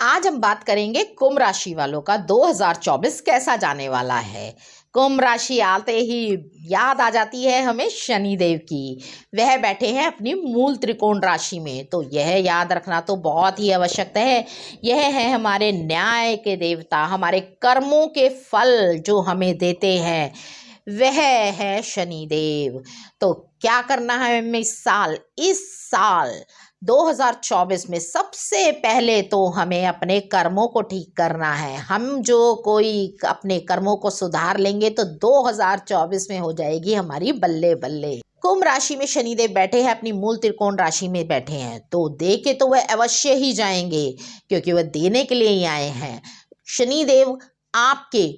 आज हम बात करेंगे कुंभ राशि वालों का 2024 कैसा जाने वाला है। कुंभ राशि आते ही याद आ जाती है हमें शनिदेव की। वह बैठे हैं अपनी मूल त्रिकोण राशि में, तो यह याद रखना तो बहुत ही आवश्यक है। यह है हमारे न्याय के देवता, हमारे कर्मों के फल जो हमें देते हैं, वह है शनिदेव। तो क्या करना है हमें इस साल 2024 में? सबसे पहले तो हमें अपने कर्मों को ठीक करना है। हम जो कोई अपने कर्मों को सुधार लेंगे तो 2024 में हो जाएगी हमारी बल्ले बल्ले। कुंभ राशि में शनिदेव बैठे हैं, अपनी मूल त्रिकोण राशि में बैठे हैं, तो दे के तो वह अवश्य ही जाएंगे, क्योंकि वह देने के लिए ही आए हैं। शनिदेव आपके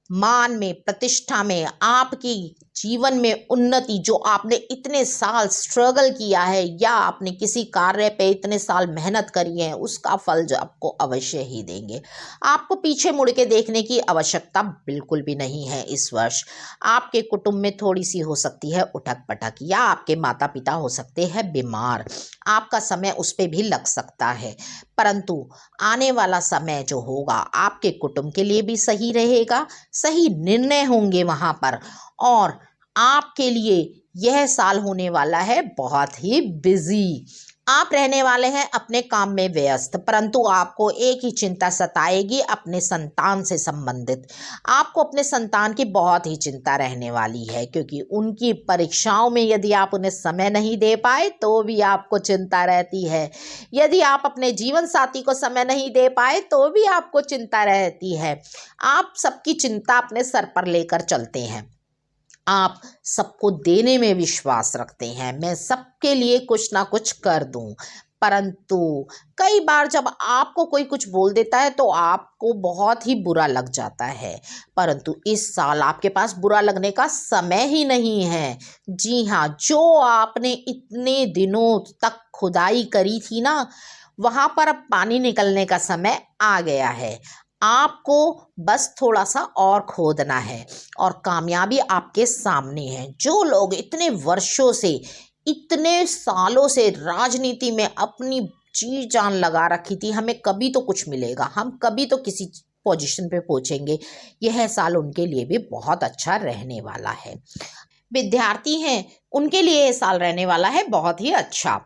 मान में, प्रतिष्ठा में, आपकी जीवन में उन्नति, जो आपने इतने साल स्ट्रगल किया है या आपने किसी कार्य पे इतने साल मेहनत करी है, उसका फल जो आपको अवश्य ही देंगे। आपको पीछे मुड़ के देखने की आवश्यकता बिल्कुल भी नहीं है। इस वर्ष आपके कुटुंब में थोड़ी सी हो सकती है उठक पटक, या आपके माता पिता हो सकते हैं बीमार, आपका समय उस पर भी लग सकता है। परंतु आने वाला समय जो होगा आपके कुटुंब के लिए भी सही रहेगा, सही निर्णय होंगे वहाँ पर, और आपके लिए यह साल होने वाला है बहुत ही बिजी। आप रहने वाले हैं अपने काम में व्यस्त, परंतु आपको एक ही चिंता सताएगी, अपने संतान से संबंधित। आपको अपने संतान की बहुत ही चिंता रहने वाली है, क्योंकि उनकी परीक्षाओं में यदि आप उन्हें समय नहीं दे पाए तो भी आपको चिंता रहती है। यदि आप अपने जीवन साथी को समय नहीं दे पाए तो भी आपको चिंता रहती है। आप सबकी चिंता अपने सर पर लेकर चलते हैं। आप सबको देने में विश्वास रखते हैं, मैं सबके लिए कुछ ना कुछ कर दूं। परंतु कई बार जब आपको कोई कुछ बोल देता है तो आपको बहुत ही बुरा लग जाता है। परंतु इस साल आपके पास बुरा लगने का समय ही नहीं है। जी हाँ, जो आपने इतने दिनों तक खुदाई करी थी ना, वहाँ पर अब पानी निकलने का समय आ गया है। आपको बस थोड़ा सा और खोदना है और कामयाबी आपके सामने है। जो लोग इतने वर्षों से, इतने सालों से राजनीति में अपनी जी जान लगा रखी थी, हमें कभी तो कुछ मिलेगा, हम कभी तो किसी पोजीशन पे पहुंचेंगे, यह साल उनके लिए भी बहुत अच्छा रहने वाला है। विद्यार्थी हैं, उनके लिए ये साल रहने वाला है बहुत ही अच्छा।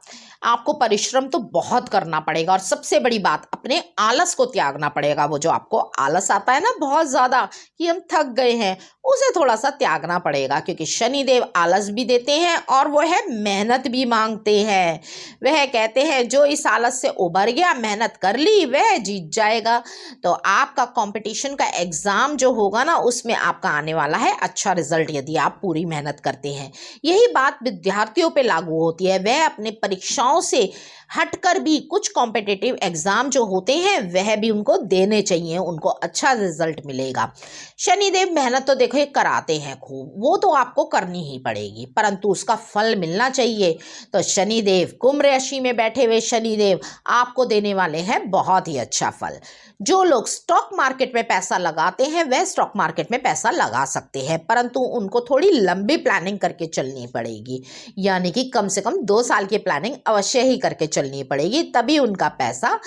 आपको परिश्रम तो बहुत करना पड़ेगा, और सबसे बड़ी बात, अपने आलस को त्यागना पड़ेगा। वो जो आपको आलस आता है ना बहुत ज़्यादा, कि हम थक गए हैं, उसे थोड़ा सा त्यागना पड़ेगा, क्योंकि शनिदेव आलस भी देते हैं और वो है मेहनत भी मांगते हैं। वह कहते हैं जो इस आलस से उबर गया, मेहनत कर ली, वह जीत जाएगा। तो आपका कंपटीशन का एग्ज़ाम जो होगा ना, उसमें आपका आने वाला है अच्छा रिजल्ट, यदि आप पूरी मेहनत करते हैं। यही बात विद्यार्थियों पे लागू होती है। वह अपने परीक्षाओं से हटकर भी कुछ कॉम्पिटिटिव एग्जाम जो होते हैं वह भी उनको देने चाहिए, उनको अच्छा रिजल्ट मिलेगा। शनिदेव मेहनत तो देखो ये कराते हैं खूब, वो तो आपको करनी ही पड़ेगी, परंतु उसका फल मिलना चाहिए। तो शनिदेव, कुंभ राशि में बैठे हुए शनिदेव आपको देने वाले हैं बहुत ही अच्छा फल। जो लोग स्टॉक मार्केट में पैसा लगाते हैं वह स्टॉक मार्केट में पैसा लगा सकते हैं, परंतु उनको थोड़ी लंबी प्लानिंग करके चलनी पड़ेगी, यानी कि कम से कम 2 साल की प्लानिंग अवश्य ही करके चलनी पड़ेगी, तभी उनका पैसा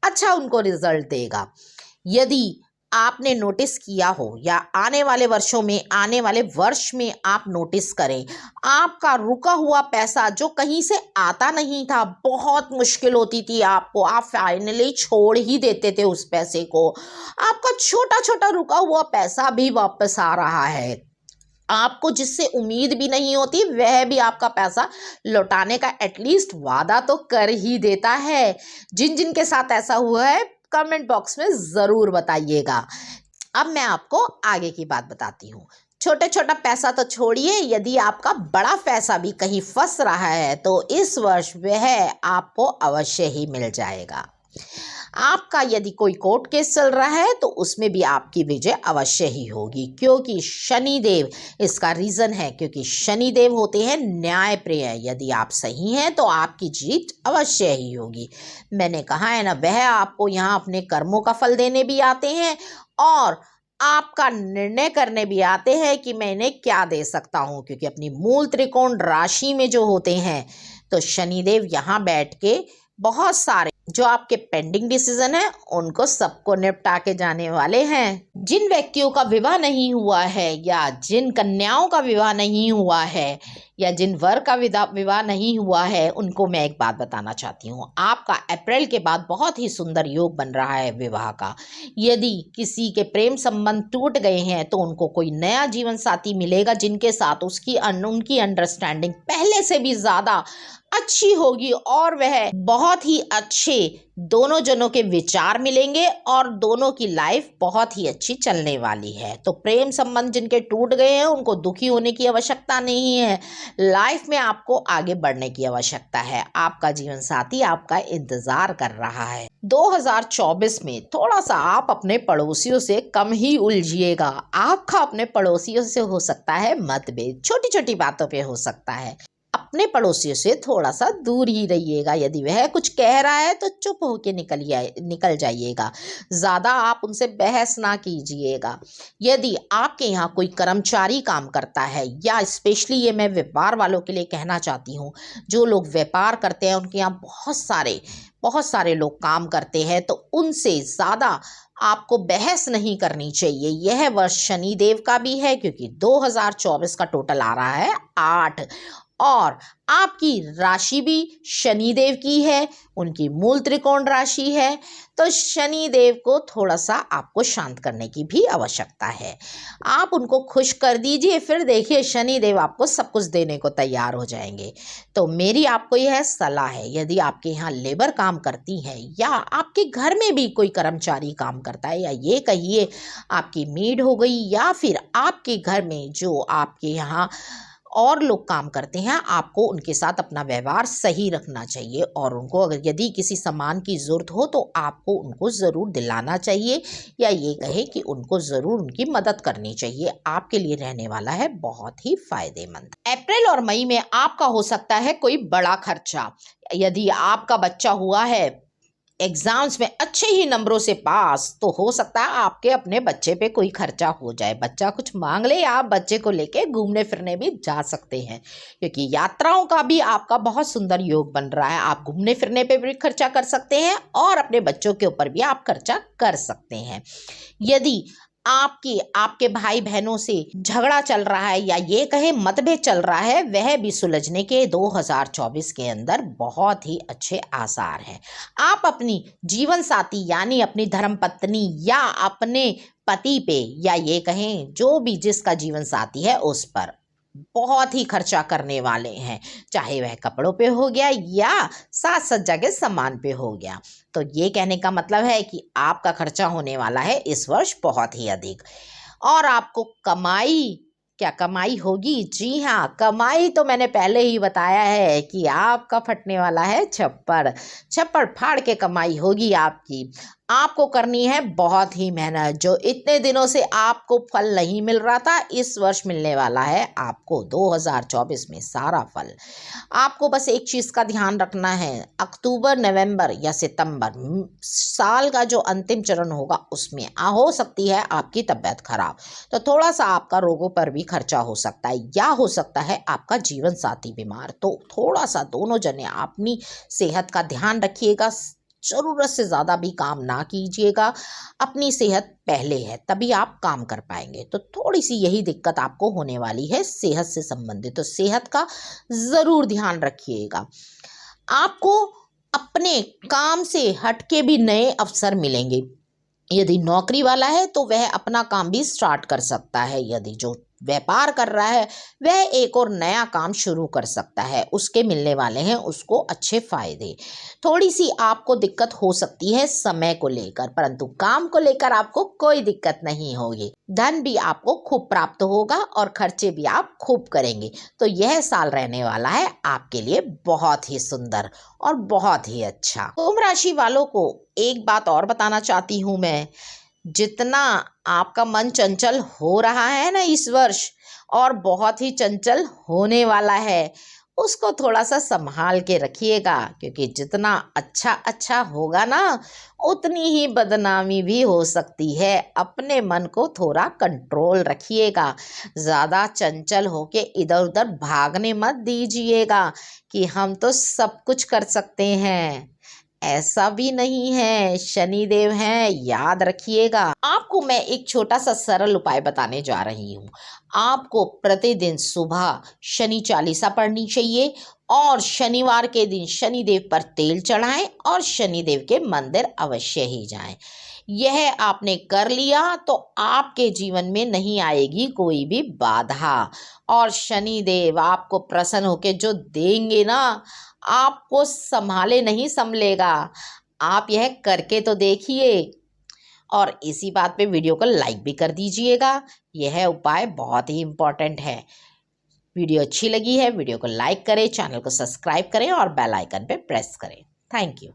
अच्छा उनको रिजल्ट देगा। यदि आपने नोटिस किया हो, या आने वाले वर्षों में, आने वाले वर्ष में आप नोटिस करें, आपका रुका हुआ पैसा जो कहीं से आता नहीं था, बहुत मुश्किल होती थी आपको, आप फाइनली छोड़ ही देते थे उस पैसे को, आपका छोटा छोटा रुका हुआ पैसा भी वापस आ रहा है। आपको जिससे उम्मीद भी नहीं होती वह भी आपका पैसा लौटाने का एटलीस्ट वादा तो कर ही देता है। जिन जिन के साथ ऐसा हुआ है कमेंट बॉक्स में ज़रूर बताइएगा। अब मैं आपको आगे की बात बताती हूँ। छोटा छोटा पैसा तो छोड़िए, यदि आपका बड़ा पैसा भी कहीं फंस रहा है तो इस वर्ष वह आपको अवश्य ही मिल जाएगा। आपका यदि कोई कोर्ट केस चल रहा है तो उसमें भी आपकी विजय अवश्य ही होगी, क्योंकि शनिदेव, इसका रीज़न है क्योंकि शनिदेव होते हैं न्याय प्रिय। यदि आप सही हैं तो आपकी जीत अवश्य ही होगी। मैंने कहा है ना, वह आपको यहाँ अपने कर्मों का फल देने भी आते हैं और आपका निर्णय करने भी आते हैं कि मैं इन्हें क्या दे सकता हूँ, क्योंकि अपनी मूल त्रिकोण राशि में जो होते हैं तो शनिदेव यहाँ बैठ के बहुत सारे जो आपके पेंडिंग डिसीजन है उनको सबको निपटा के जाने वाले हैं। जिन व्यक्तियों का विवाह नहीं हुआ है या जिन कन्याओं का विवाह नहीं हुआ है या जिन वर का विवाह नहीं हुआ है, उनको मैं एक बात बताना चाहती हूँ। आपका अप्रैल के बाद बहुत ही सुंदर योग बन रहा है विवाह का। यदि किसी के प्रेम संबंध टूट गए हैं तो उनको कोई नया जीवन साथी मिलेगा जिनके साथ उनकी अंडरस्टैंडिंग पहले से भी ज़्यादा अच्छी होगी और वह बहुत ही अच्छे दोनों जनों के विचार मिलेंगे और दोनों की लाइफ बहुत ही अच्छी चलने वाली है। तो प्रेम संबंध जिनके टूट गए हैं उनको दुखी होने की आवश्यकता नहीं है। लाइफ में आपको आगे बढ़ने की आवश्यकता है। आपका जीवन साथी आपका इंतजार कर रहा है। 2024 में थोड़ा सा आप अपने पड़ोसियों से कम ही उलझिएगा। आपका अपने पड़ोसियों से हो सकता है मतभेद, छोटी छोटी बातों पे हो सकता है। अपने पड़ोसियों से थोड़ा सा दूर ही रहिएगा। यदि वह कुछ कह रहा है तो चुप होके निकल जाइएगा। ज़्यादा आप उनसे बहस ना कीजिएगा। यदि आपके यहाँ कोई कर्मचारी काम करता है या स्पेशली ये मैं व्यापार वालों के लिए कहना चाहती हूँ, जो लोग व्यापार करते हैं उनके यहाँ बहुत सारे लोग काम करते हैं, तो उनसे ज़्यादा आपको बहस नहीं करनी चाहिए। यह वर्ष शनिदेव का भी है क्योंकि 2024 का टोटल आ रहा है 8 और आपकी राशि भी शनिदेव की है, उनकी मूल त्रिकोण राशि है। तो शनिदेव को थोड़ा सा आपको शांत करने की भी आवश्यकता है। आप उनको खुश कर दीजिए, फिर देखिए शनिदेव आपको सब कुछ देने को तैयार हो जाएंगे। तो मेरी आपको यह सलाह है, यदि आपके यहाँ लेबर काम करती है या आपके घर में भी कोई कर्मचारी काम करता है या ये कहिए आपकी मेड हो गई या फिर आपके घर में जो आपके यहाँ और लोग काम करते हैं, आपको उनके साथ अपना व्यवहार सही रखना चाहिए और उनको अगर यदि किसी सामान की ज़रूरत हो तो आपको उनको ज़रूर दिलाना चाहिए या ये कहे कि उनको ज़रूर उनकी मदद करनी चाहिए। आपके लिए रहने वाला है बहुत ही फायदेमंद। अप्रैल और मई में आपका हो सकता है कोई बड़ा खर्चा। यदि आपका बच्चा हुआ है एग्जाम्स में अच्छे ही नंबरों से पास, तो हो सकता है आपके अपने बच्चे पे कोई खर्चा हो जाए। बच्चा कुछ मांग ले या आप बच्चे को लेके घूमने फिरने भी जा सकते हैं क्योंकि यात्राओं का भी आपका बहुत सुंदर योग बन रहा है। आप घूमने फिरने पे भी खर्चा कर सकते हैं और अपने बच्चों के ऊपर भी आप खर्चा कर सकते हैं। यदि आपके भाई बहनों से झगड़ा चल रहा है या ये कहे मतभेद चल रहा है, वह भी सुलझने के 2024 के अंदर बहुत ही अच्छे आसार हैं। आप अपनी जीवन साथी यानी अपनी धर्मपत्नी या अपने पति पे या ये कहें जो भी जिसका जीवन साथी है उस पर बहुत ही खर्चा करने वाले हैं, चाहे वह कपड़ों पे हो गया या साज सज्जा के सामान पे हो गया। तो ये कहने का मतलब है कि आपका खर्चा होने वाला है इस वर्ष बहुत ही अधिक। और आपको क्या कमाई होगी? जी हाँ, कमाई तो मैंने पहले ही बताया है कि आपका फटने वाला है छप्पड़ फाड़ के कमाई होगी आपकी। आपको करनी है बहुत ही मेहनत। जो इतने दिनों से आपको फल नहीं मिल रहा था, इस वर्ष मिलने वाला है आपको 2024 में सारा फल। आपको बस एक चीज़ का ध्यान रखना है, अक्टूबर नवंबर या सितंबर साल का जो अंतिम चरण होगा उसमें हो सकती है आपकी तबीयत खराब, तो थोड़ा सा आपका रोगों पर भी खर्चा हो सकता है या हो सकता है आपका जीवन साथी बीमार। तो थोड़ा सा दोनों जने अपनी सेहत का ध्यान रखिएगा। ज़रूरत से ज़्यादा भी काम ना कीजिएगा। अपनी सेहत पहले है, तभी आप काम कर पाएंगे। तो थोड़ी सी यही दिक्कत आपको होने वाली है सेहत से संबंधित, तो सेहत का ज़रूर ध्यान रखिएगा। आपको अपने काम से हटके भी नए अवसर मिलेंगे। यदि नौकरी वाला है तो वह अपना काम भी स्टार्ट कर सकता है। यदि जो व्यापार कर रहा है वह एक और नया काम शुरू कर सकता है, उसके मिलने वाले हैं उसको अच्छे फायदे। थोड़ी सी आपको दिक्कत हो सकती है समय को लेकर, परंतु काम को लेकर आपको कोई दिक्कत नहीं होगी। धन भी आपको खूब प्राप्त होगा और खर्चे भी आप खूब करेंगे। तो यह साल रहने वाला है आपके लिए बहुत ही सुंदर और बहुत ही अच्छा। कुंभ राशि वालों को एक बात और बताना चाहती हूँ मैं, जितना आपका मन चंचल हो रहा है ना इस वर्ष और बहुत ही चंचल होने वाला है, उसको थोड़ा सा संभाल के रखिएगा क्योंकि जितना अच्छा होगा ना उतनी ही बदनामी भी हो सकती है। अपने मन को थोड़ा कंट्रोल रखिएगा, ज़्यादा चंचल होके इधर उधर भागने मत दीजिएगा कि हम तो सब कुछ कर सकते हैं। ऐसा भी नहीं है, शनिदेव हैं, याद रखिएगा। आपको मैं एक छोटा सा सरल उपाय बताने जा रही हूँ। आपको प्रतिदिन सुबह शनि चालीसा पढ़नी चाहिए और शनिवार के दिन शनिदेव पर तेल चढ़ाएं और शनिदेव के मंदिर अवश्य ही जाएं। यह आपने कर लिया तो आपके जीवन में नहीं आएगी कोई भी बाधा और शनिदेव आपको प्रसन्न होकर जो देंगे ना, आपको संभाले नहीं संभलेगा। आप यह करके तो देखिए और इसी बात पे वीडियो को लाइक भी कर दीजिएगा। यह उपाय बहुत ही इम्पोर्टेंट है। वीडियो अच्छी लगी है, वीडियो को लाइक करें, चैनल को सब्सक्राइब करें और बेल आइकन पे प्रेस करें। Thank you.